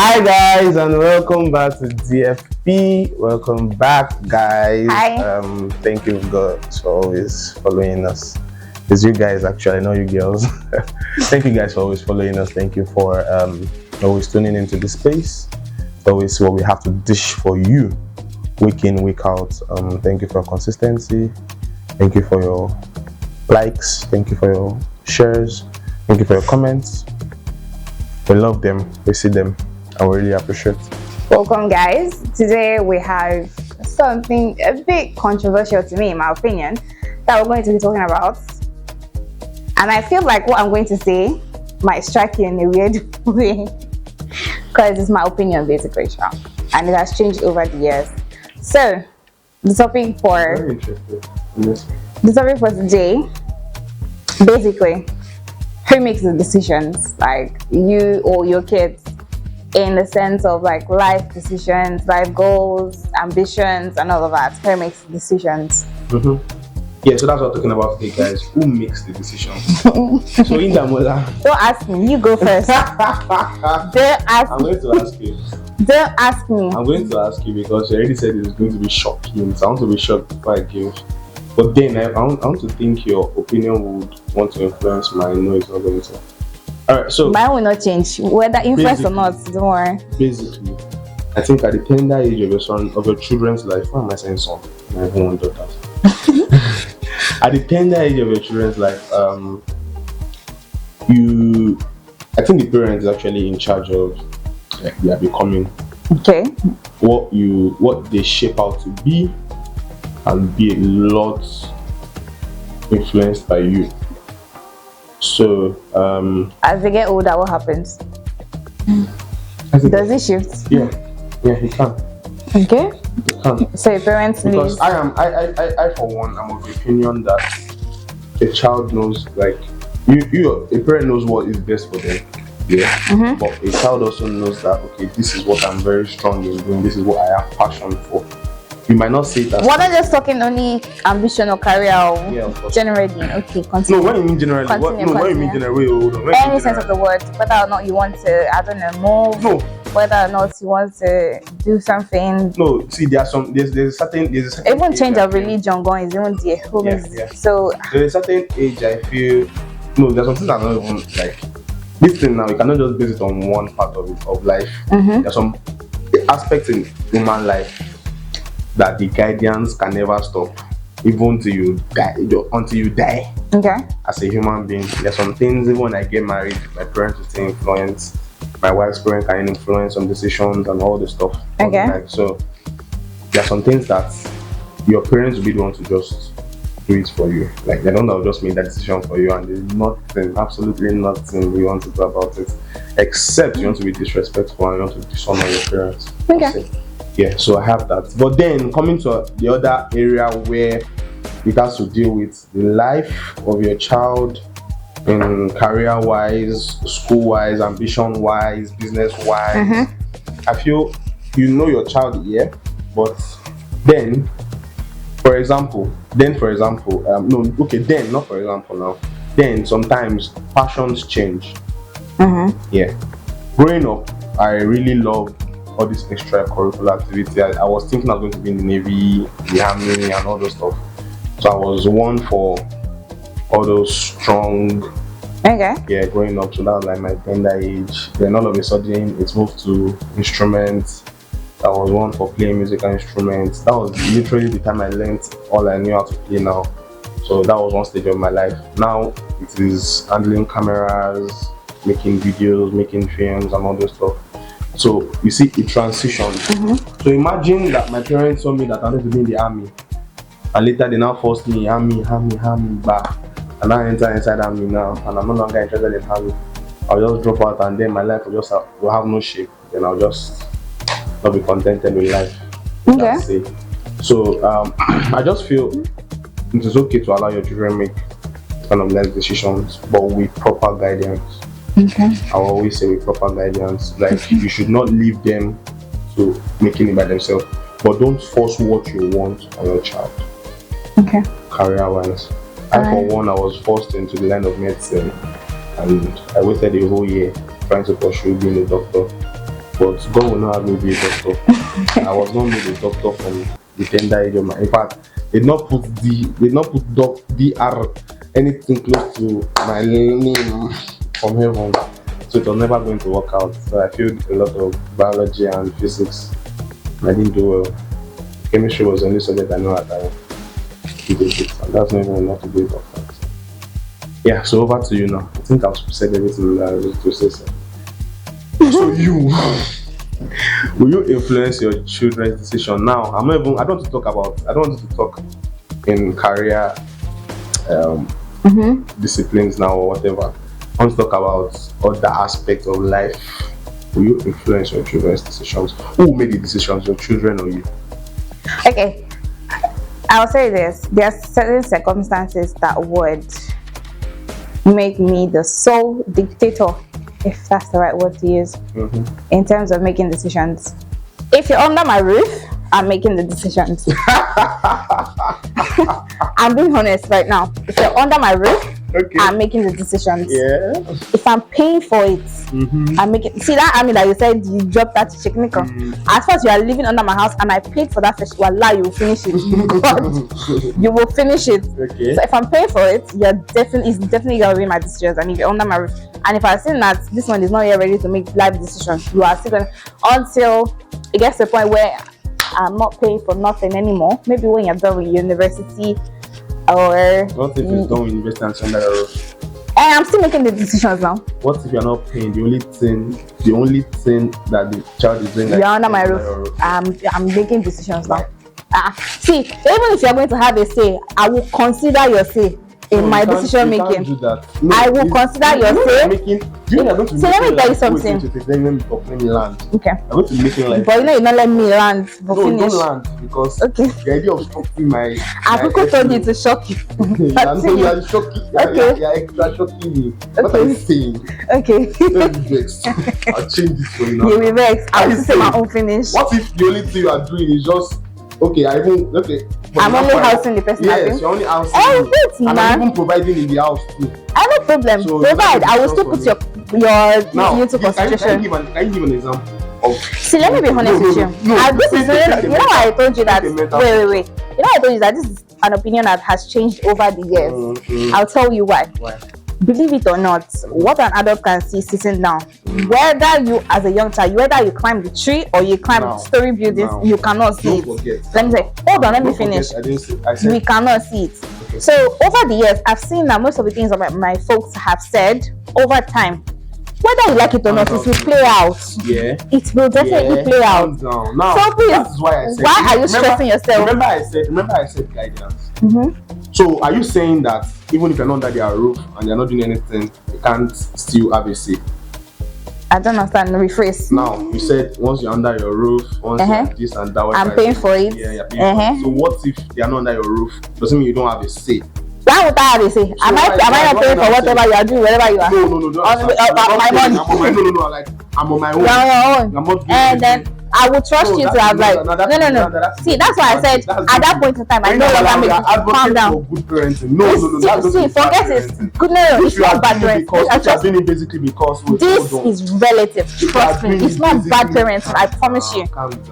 Hi guys, and welcome back to DFP. Welcome back, guys. Hi. Thank you, God, for always following us. It's you guys, actually, not you girls. Thank you guys for always following us. Thank you for always tuning into this space. It's always what we have to dish for you, week in, week out. Thank you for your consistency. Thank you for your likes. Thank you for your shares. Thank you for your comments. We love them, we see them, and we really appreciate. Welcome, guys. Today we have something a bit controversial to me, in my opinion, that we're going to be talking about. And I feel like what I'm going to say might strike you in a weird way because it's my opinion, basically, and it has changed over the years. So, the topic for Very interesting. Yes. the topic for today, basically, who makes the decisions, like you or your kids, in the sense of like life decisions, life goals, ambitions, and all of that. Who makes the decisions? Yeah, so that's what we're talking about today, guys. Who makes the decisions? So in Damola, Don't ask me. You go first. Don't ask I'm me. going to ask you. Don't ask me. I'm going to ask you because you already said it's going to be shocking. So I want to be shocked before I give. But then I want to think your opinion would want to influence mine. No, it's not going to. Alright, so Mine will not change, whether influence or not. Don't worry. basically, I think at the tender age of your son, of your children's life, why am I saying son? I have one daughter. At the tender age of your children's life, I think the parent is actually in charge of they are becoming Okay. what they shape out to be, and be a lot influenced by you. So As they get older, what happens? I think, Does it shift? yeah, he can. Okay. He can. So your parents Because leave. I for one, I'm of the opinion that a child knows, like a parent knows what is best for them. Yeah. But a child also knows that, okay, this is what I'm very strong in doing, this is what I have passion for. You might not say that. We're not just talking only ambition or career or Yeah, of course. generally. Okay, No, continue. when you mean generally, Continue, when you mean continue. generally, hold on. When you Any mean sense of generally- the word, whether or not you want to, I don't know, move, No, whether or not you want to do something, no. See, there's a certain even age change I of feel- religion going is even there. Who Yeah, makes yeah. So There's a certain age I feel. No, there's something that not even like this thing now. You cannot just base it on one part of life. There's some aspects in human life that the guidance can never stop, even till you die. Until you die okay, as a human being. There's some things, even when I get married, my parents will still influence. My wife's parents can influence some decisions and all the stuff. Okay. Like, so there are some things that your parents will be the one to just do it for you. Like they don't know, just make that decision for you, and there's nothing, absolutely nothing you want to do about it, except you want to be disrespectful and you want to dishonor your parents. Okay. That's it. Yeah, so I have that. But then coming to the other area where it has to deal with the life of your child, in career-wise, school-wise, ambition-wise, business-wise, I feel you know your child here, but then, for example, then sometimes passions change. Yeah, growing up, I really loved all this extracurricular activity. I was thinking I was going to be in the Navy, the Army, and all those stuff. So I was one for all those strong, okay, growing up. So that was like my tender age. Then all of a sudden, it moved to instruments. I was one for playing musical instruments. That was literally the time I learned all I knew how to play now. So that was one stage of my life. Now it is handling cameras, making videos, making films, and all those stuff. So you see, it transitioned. So imagine that my parents told me that I wanted to be in the army, and later they now forced me army back, and I enter inside army now, and I'm no longer interested in army. I'll just drop out, and then my life will have no shape. Then I'll just not be contented with life. okay, That's it. So I just feel it is okay to allow your children make kind of life decisions, but with proper guidance. okay, I will always say with proper guidance. Like you should not leave them to making it by themselves, but don't force what you want on your child. okay. Career-wise, I for one, I was forced into the line of medicine, and I waited a whole year trying to pursue being a doctor. but God will not have me be a doctor. I was not made a doctor from the tender age of my. In fact, they did not put DR anything close to my name from heaven, so it was never going to work out. So I failed a lot of biology and physics. I didn't do well. Chemistry was the only subject I know at that time. And that's not even enough to do it of that. Yeah, so over to you now. I think I've said everything that I was to say. So you will you influence your children's decision? Now I don't want to talk in career disciplines now or whatever. I want to talk about other aspects of life. Will you influence your children's decisions? Who made the decisions, your children or you? Okay, I'll say this. There are certain circumstances that would make me the sole dictator, if that's the right word to use, in terms of making decisions. If you're under my roof, I'm making the decisions. I'm being honest right now. If you're under my roof, I'm making the decisions. Yeah. If I'm paying for it, I'm making. See that army that you said you dropped that chicken. As far as you are living under my house and I paid for that fish, wallah, you will finish it. You will finish it. Okay. So if I'm paying for it, it's definitely gonna be my decisions. And if you're under my roof, and if I see that this one is not yet ready to make life decisions, you are still gonna until it gets to the point where I'm not paying for nothing anymore. Maybe when you're done with university, or what if it's done with university and under your roof? And I'm still making the decisions now. What if you're not paying? The only thing that the child is doing, you're under my roof. I'm making decisions now. See, even if you're going to have a say, I will consider your say in my decision making. Do that. I will consider your say. So let me tell you something. Let me land. Okay. I'm going to make it like. But you're not letting me land. No, finish. Don't land because the idea of shocking my. I could told you to shock you. You are shocking. You're extra shocking me. What are you saying? Okay. Don't be vexed. I'll change this for you now. You'll be vexed. I'll say my own finish. What if the only thing you are doing is just I'm only housing the person. Yes, you're only housing. And I'm even providing in the house too. I have no problem. So provide. I will still put your into consideration. Can you give an example of? See, let me be honest with you. You know why I told you that? Wait. You know I told you that this is an opinion that has changed over the years. I'll tell you why. Why? Believe it or not, what an adult can see sitting down, whether you as a young child, whether you climb the tree or you climb story buildings, you cannot see it. Let me say, hold on, let me finish. We cannot see it. Okay. So over the years, I've seen that most of the things that my folks have said over time, whether you like it or not, it will play out. Yeah. It will definitely play out. Now, so please, that's why I said. Why are you stressing yourself? Remember I said guidance. So are you saying that even if you're not under their roof and you're not doing anything, you can't still have a say? I don't understand. Rephrase. Now you said once you're under your roof, once you're this and that. I'm paying for it. Yeah, you're paying for it. So what if they are not under your roof? Doesn't mean you don't have a say. Why would I have a say? Am I not paying for whatever you are doing, wherever you are? No. My money. No. Like I'm on my own. You're on your own. I'm not and then I will trust you to have like no. See, that's why I said at that point in time I no longer make calm down. Good parenting. No. See, forget it. Good no. It's not bad parenting. Basically because this is relative. Trust me, it's not bad parenting. I promise you,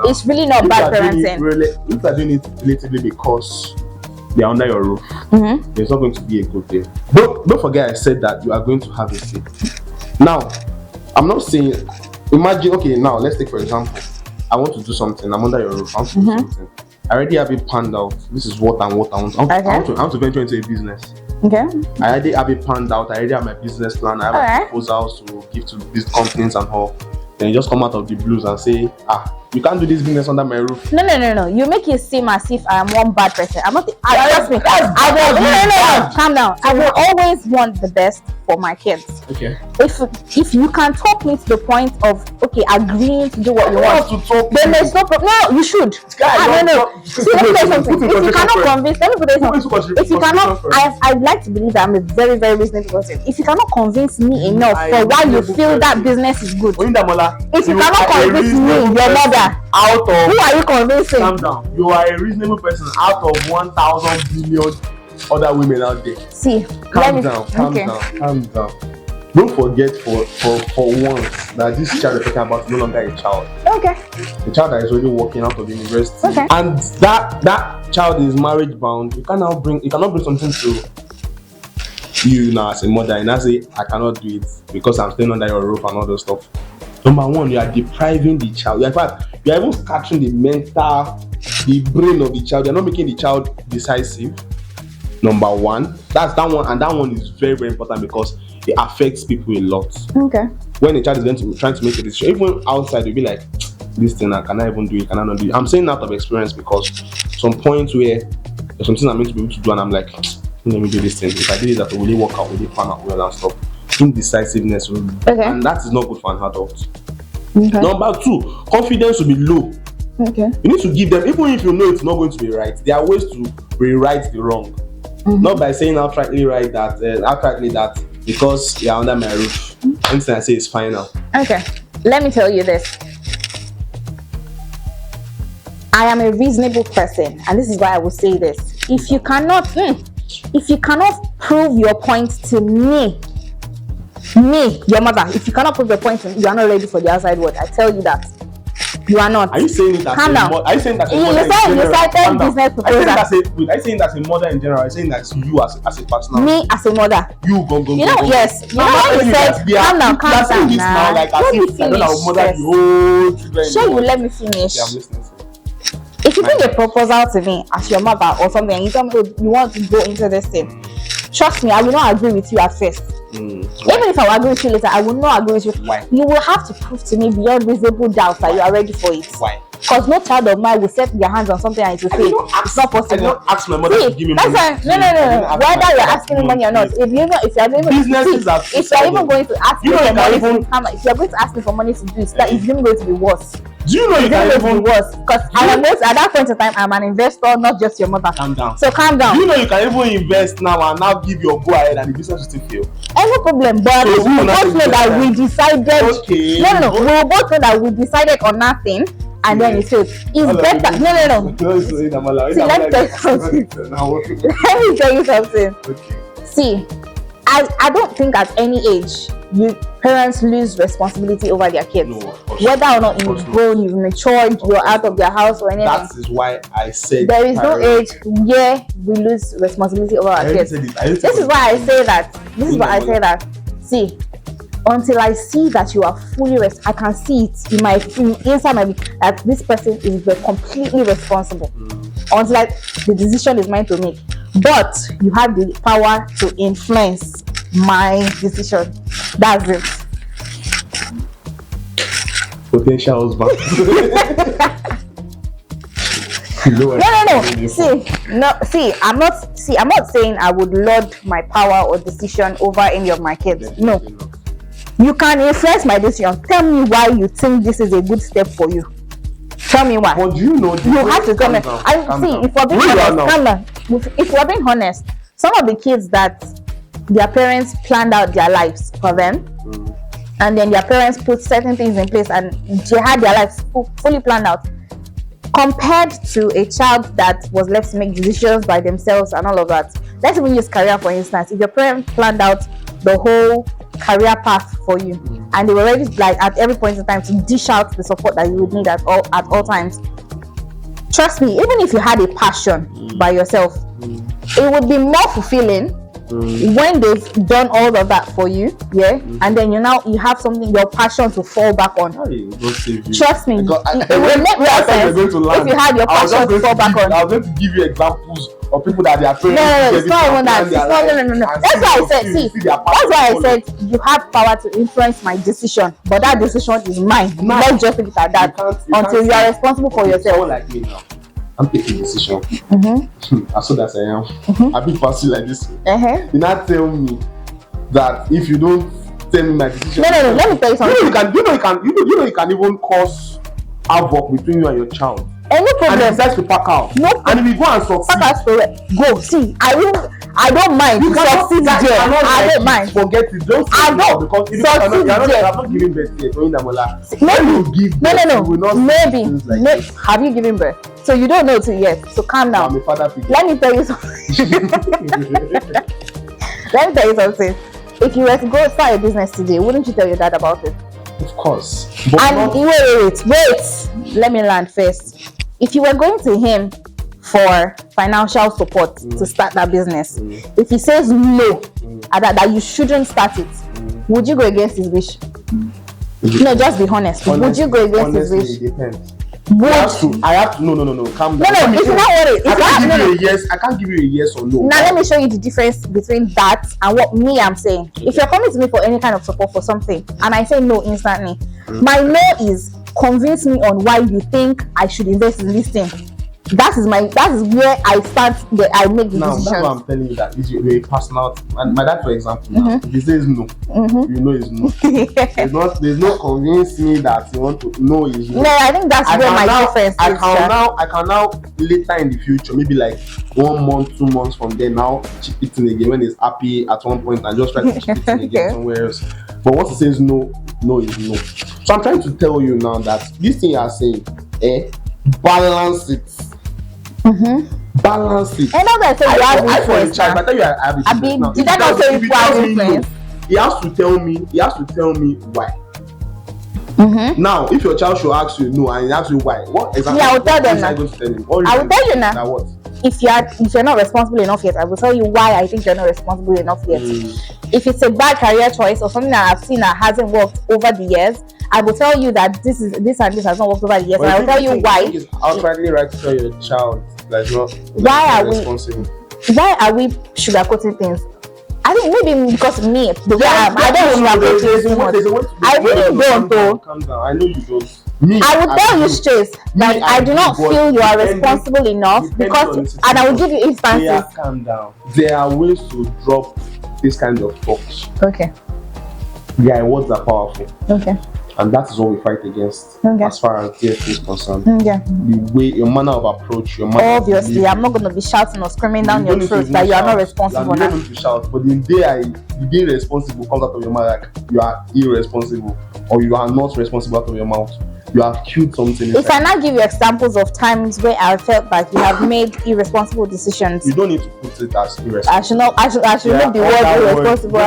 it's really not bad parenting. If you are doing it relatively because they are under your roof, it's not going to be a good thing. Don't forget I said that you are going to have a say. Now, I'm not saying. Imagine. Okay, now let's take for example. I want to do something. I'm under your roof. I want to do something. I already have it planned out. This is what I want. I want to venture into a business. Okay. I already have it planned out. I already have my business plan. I have proposals to give to these companies and all. Then you just come out of the blues and say, you can't do this business under my roof. No. You make it seem as if I am one bad person. I'm not. Trust me. Calm down. I will always want the best for my kids. Okay. If you can talk me to the point of agreeing to do what you want, then there's no problem. No, you should. No. See, let me tell you something. If you cannot convince, let me put it something. If you cannot, I'd like to believe that I'm a very, very reasonable person. If you cannot convince me enough for why you feel that business is good, if you cannot convince me, your mother, who are you convincing? Calm down. You are a reasonable person out of 1,000 billion other women out there. See, calm down. don't forget for once that this child you're talking about is no longer a child. Okay. The child that is already walking out of university. Okay. And that child is marriage bound. You cannot bring something to you now as a mother and now say I cannot do it because I'm staying under your roof and all those stuff. Number one, you are depriving the child. In fact, you are even scattering the brain of the child. You're not making the child decisive. Number one, that's that one, and that one is very, very important because it affects people a lot. Okay. When a child is trying to make a decision, even outside, you'll be like, this thing, can I even do it? Can I not do it? I'm saying that out of experience because some point where there's something I'm meant to be able to do, and I'm like, let me do this thing. If I did it, that will really work out, will really pan out well and stuff. Indecisiveness will, and that is not good for an adult. Okay. Number two, confidence will be low. Okay. You need to give them, even if you know it's not going to be right, there are ways to rewrite the wrong. Not by saying outrightly that because you're under my roof. Anything I say is final. Okay. Let me tell you this. I am a reasonable person, and this is why I will say this. If you cannot prove your point to me, your mother, if you cannot prove your point to me, you are not ready for the outside world. I tell you that. You are not. Are you saying it as Calm down. Are you saying that You cited business proposal. Are you saying that's a mother in general? Are you saying that's you as a person? Me as a mother. You go. You know, yes. You know when you said, calm down now. Like Let me finish. Sure, you let me finish. Yeah, I'm listening. If you bring a proposal to me as your mother or something, and you tell me you want to go into this thing, trust me, I will not agree with you at first. Even if I will agree with you later, I will not agree with you. Why? You will have to prove to me beyond reasonable doubt that you are ready for it. Why? Because no child of mine will set their hands on something and it will say it's not possible. I did not ask my mother to give me money. That's no. Whether you're asking me money or not, if you're even going to ask me for money if you're going to ask me for money to do it, that is even going to be worse. Do you know you can even worse? Because at that point in time, I'm an investor, not just your mother. Calm down. So calm down. Do you know you can even invest now and now give your go ahead and the business will still fail? No problem, but we both know that we decided. Okay. No, we both know that we decided on nothing, and then it failed. It's better. No. See, let me tell you something. Let me tell you something. Okay. See, I don't think at any age parents lose responsibility over their kids. No, whether or not you've grown, you've matured, you're out of their house or anything. That is why I said there is no age where we lose responsibility over our kids. This is why I say that. See, until I see that you are fully I can see it inside my that this person is completely responsible. Until the decision is mine to make. But you have the power to influence my decision. That's it. Potential husband. No. See, I'm not saying I would lord my power or decision over any of my kids. No. You can influence my decision. Tell me why you think this is a good step for you. Tell me why. But you know, you have to tell me. If we're being honest, some of the kids that their parents planned out their lives for them, and then their parents put certain things in place and they had their lives fully planned out, compared to a child that was left to make decisions by themselves and all of that. Let's even use career for instance. If your parents planned out the whole career path for you, and they were ready at every point in time to dish out the support that you would need at all times, trust me, even if you had a passion by yourself, it would be more fulfilling when they've done all of that for you, and then you have something, your passion to fall back on. Trust me, it will make more sense if you had your passion to fall back on. I was going to give you examples of people that they are praying. No, it's not even that. No. That's why I said you have power to influence my decision, but that decision is mine. Let's just leave it at that until you are responsible for yourself. Someone like me now, I'm taking a decision. As soon as I am, I've been passing like this. You not tell me that if you don't tell me my decision. No. Let me tell you something. You can even cause havoc between you and your child. No problem. And decides to pack out. No. And if you go and succeed, pack out. Go. See, I don't mind. You succeed there. I don't mind. Forget it. Don't I don't. Because you're not giving birth yet. Maybe. Have you given birth? So you don't know till yet. So calm down. I'm a father figure. Let me tell you something. Let me tell you something. if you were to go start a business today, wouldn't you tell your dad about it? Of course. But And not, wait, let me land first. If you were going to him for financial support to start that business, if he says no, and that you shouldn't start it, would you go against his wish? No, just be honest. Would you go against his honestly, wish? it depends. Would I have to. No. Calm no, down. it's not what it I is. can't give you a yes. I can't give you a yes or no. Now let me show you the difference between that and what me I'm saying. If you're coming to me for any kind of support for something and I say no instantly, my no is convince me on why you think I should invest in this thing. That is where I start. I make the Now, that's decision. why I'm telling you that it's your personal. And my dad, for example, now, if he says no, you know it's no. There's no convince me that you want to know is no. No, I think that's where my difference I is. can now later in the future, maybe like 1 month, 2 months from there, now chip it in again when he's happy at one point and just try to chip it in again somewhere else. But once he says no, no is no. So I'm trying to tell you now that this thing you are saying, balance it. Balance it. And that's why I say you have influence. I tell you I have influence now. Did I not say you have influence? He has to tell me why. Now, if your child should ask you no and he asks you why, what exactly? Yeah, I will tell them now. I will tell you now. Now what? If you're not responsible enough yet, I will tell you why I think you're not responsible enough yet. If it's a bad career choice or something that I've seen that hasn't worked over the years, I will tell you that this and this has not worked over the years, and I will tell you why. It's outrightly right to tell your child that not responsible. Why are we sugarcoating things? I think maybe because me, the way I am, I don't sugarcoat things too much. I really don't though. Calm down. I know you don't. Me, I will tell you straight that I do not feel you are responsible enough because, and I will give you instances. Calm down. There are ways to drop this kind of talks. Okay. Yeah, words are powerful. Okay. And that is what we fight against as far as DFP is concerned. The way, your manner of approach, your manner. Obviously, I'm not going to be shouting or screaming down your throat that you are not responsible. You don't need to shout, but the day irresponsible comes out of your mouth, like you are irresponsible or you are not responsible out of your mouth, you have killed something. If I now give you examples of times where I felt like you have made irresponsible decisions, you don't need to put it as irresponsible. I should make the word irresponsible.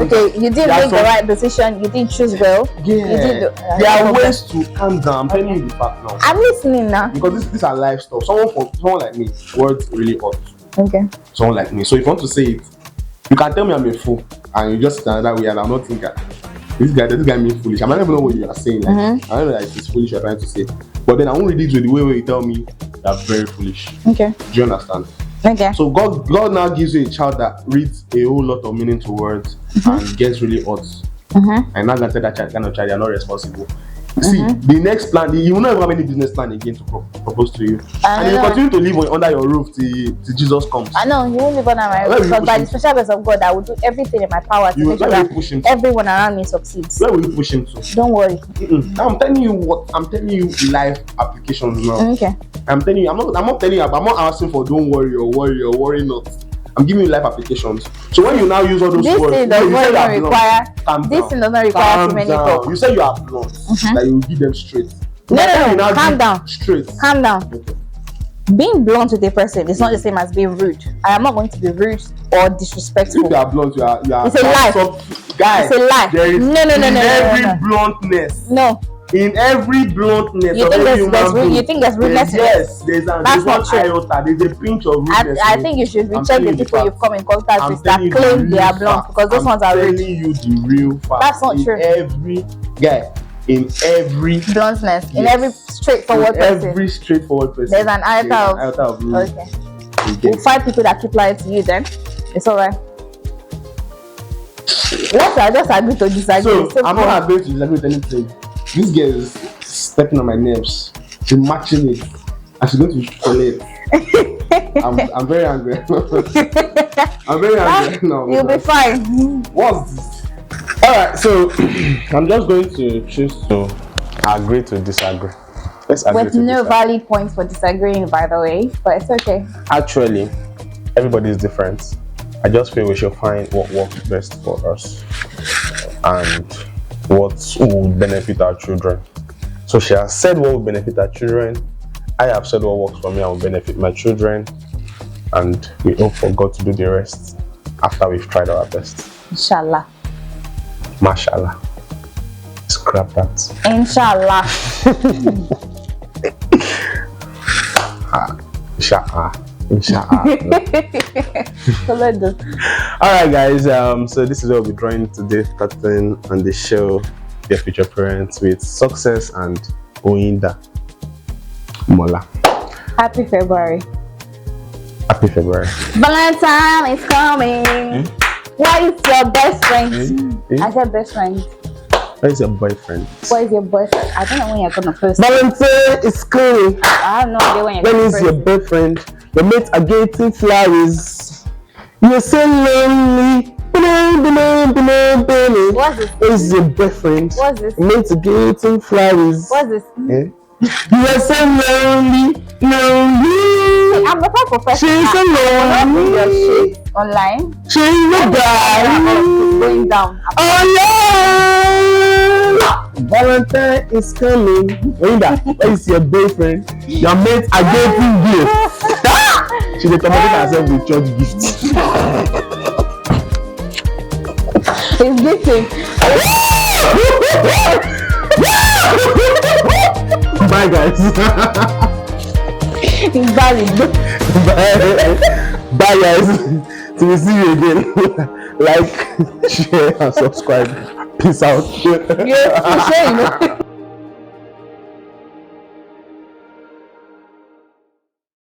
Okay, you didn't make the right decision. You didn't choose well. There are ways to calm down. I'm telling you the fact now. I'm listening now. Because these are life stuff. Someone like me, words really hurt. Okay. Someone like me. So if you want to say it, you can tell me I'm a fool, and you just stand that way, and I'm not thinking. This guy means foolish. I might never know what you are saying. Like, I don't know that it's foolish you're trying to say. But then I won't read it with the way you tell me that's very foolish. Okay. Do you understand? Okay. So God now gives you a child that reads a whole lot of meaning to words and gets really hot. And now gonna tell that kind of child you're not responsible. See, the next plan, you will not have any business plan again to propose to you. And you continue to live under your roof till Jesus comes. I know, you won't live under my roof, but by the special grace of God, I will do everything in my power to make sure that everyone around me succeeds. Where will you push him to? Don't worry. I'm telling you life applications now. Okay. I'm telling you, I'm not telling you, I'm not asking for don't worry or worry not. I'm giving you life applications. So when you now use all those words, thing does not require too many talk. You say you are blunt, that you will give them straight. No, calm down. Straight. Calm down. Okay. Being blunt with a person is not the same as being rude. I am not going to be rude or disrespectful. If you are blunt, you are. It's a lie. Guys, it's a lie. There is no. bluntness. No. In every bluntness you think there's rudeness? Yes, there's one iota. There's a pinch of rudeness. I think you should recheck the people you've come in contact with that claim they are blunt, because those ones are rude. I'm telling you the real fact. That's not true. In every bluntness, in every straightforward person, there's an iota of rudeness. Okay. We'll find people that keep lying to you then. It's alright. I just agree to disagree. So I'm not agreeing to disagree with anything. This girl is stepping on my nerves. She's matching it. And she's going to collect. I'm very angry. I'm very angry now. You'll be fine. What's this? Alright, so I'm just going to choose to agree to disagree. Let's agree with no valid points for disagreeing, by the way, but it's okay. Actually, everybody is different. I just feel we should find what works best for us and what will benefit our children. So she has said what will benefit our children. I have said what works for me and will benefit my children. And we hope for God to do the rest after we've tried our best. Inshallah. Mashallah. Scrap that. Inshallah. Inshallah. So let's do. Alright guys, so this is what we're drawing today, starting on the show, Dear Future Parents, with Success and Oyinda Mola. Happy February. Happy February. Valentine is coming. Why is your best friend? I said best friend. Where is your boyfriend? What is your boyfriend? I don't know when you're gonna post. Valentine is coming. I have no idea when you're When gonna is post. your boyfriend? Your mates are getting flowers. You're so lonely. What's this? Where is your boyfriend? What's this? Your mates are getting flowers. What's this? Eh? You are so lonely. I'm not a professional. She's so I'm not lonely. doing your shit online. She's a guy. It's going down. Oh yeah! Valentine is coming. Linda, where is your boyfriend? Your mates are getting gifts. She dey accommodate herself with church gifts. It's gifting. Bye guys. It's valid. Bye guys. Till we see you again. Like, share, and subscribe. Peace out. Yeah, for sure, you know.